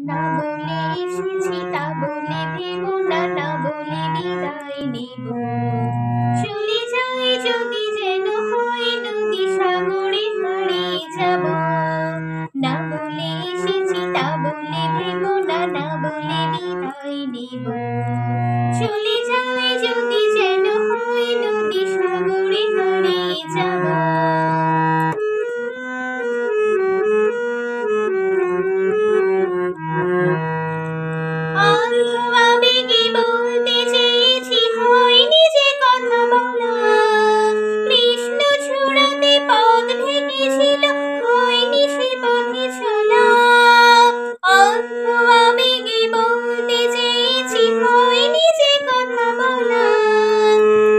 না বলে এসেছি তা বলে ভেবো না, না বলে বিদায় নেব। চলে যাই যদি যেন হয় নদী সাগরে হারিয়ে যাব। না বলে এসেছি তা বলে ভেবো না, না বলে বিদায় নেব। চলে যাই যদি যেন হয় নদী সাগরে হারিয়ে যাব। আবেগে বলতে চেয়েছি হয়নি যে কথা বলা। কৃষ্ণ ছুড়াতে পথ ভেঙেছিল হয়নি সে পথে চলা। আবেগে বলতে চেয়েছি হয়নি যে কথা বলা।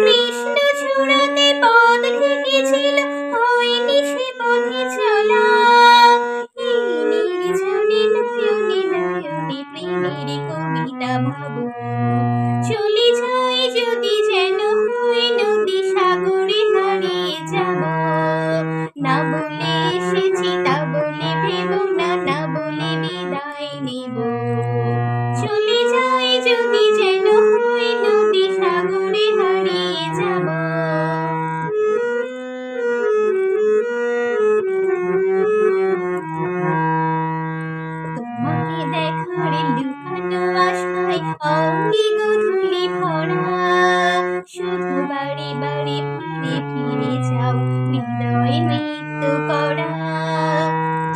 কৃষ্ণ ছুড়াতে পথ ভেঙেছিল হয়নি সে পথে চলা। প্রেমের কবিতা ভাবো। চলে যাই যদি যেন হয় নদী সাগরে হারিয়ে যাব। না বলে এসেছি তা বলে ভেবো না, না বলে বিদায় নেব। চলে যাই যদি যেন হয় নদী সাগরে হারিয়ে যাব। তোমাকে দেখার লুকানো আশায় অঙ্গে গোধূলি ভরা। শুধু বারে বারে ফিরে ফিরে যাও হৃদয় মৃত্যু করা।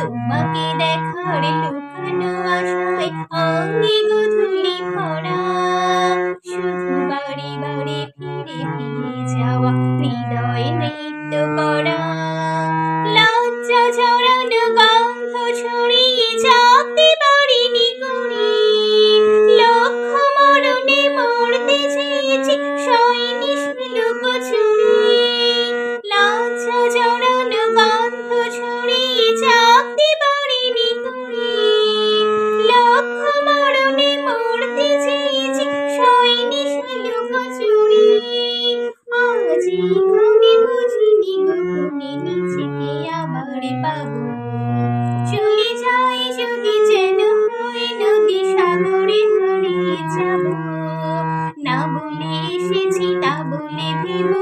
তোমাকে দেখার লুকানো আশায় অঙ্গে গোধূলি ভরা। শুধু বারে বারে ফিরে ফিরে যাওয়া হৃদয় মৃত্যু করা। লজ্জা জড়ানো গন্ধ ছড়িয়ে যাতে পারিনি করে। লক্ষ মরণে মরতে চেয়েছি সয়নি সে লুকোচুরি। লজ্জা জড়ানো গন্ধ ছড়িয়ে যাতে পারিনি করে। লক্ষ মরণে মরতে চেয়েছি সয়নি সে লুকোচুরি। আজ এখানে বুঝিনি গোপনে নিজেকে আবার পাবো। চলে যাই যদি যেন হয় নদী সাগরে হারিয়ে যাব। না বলে এসেছি তা বলে ভেবো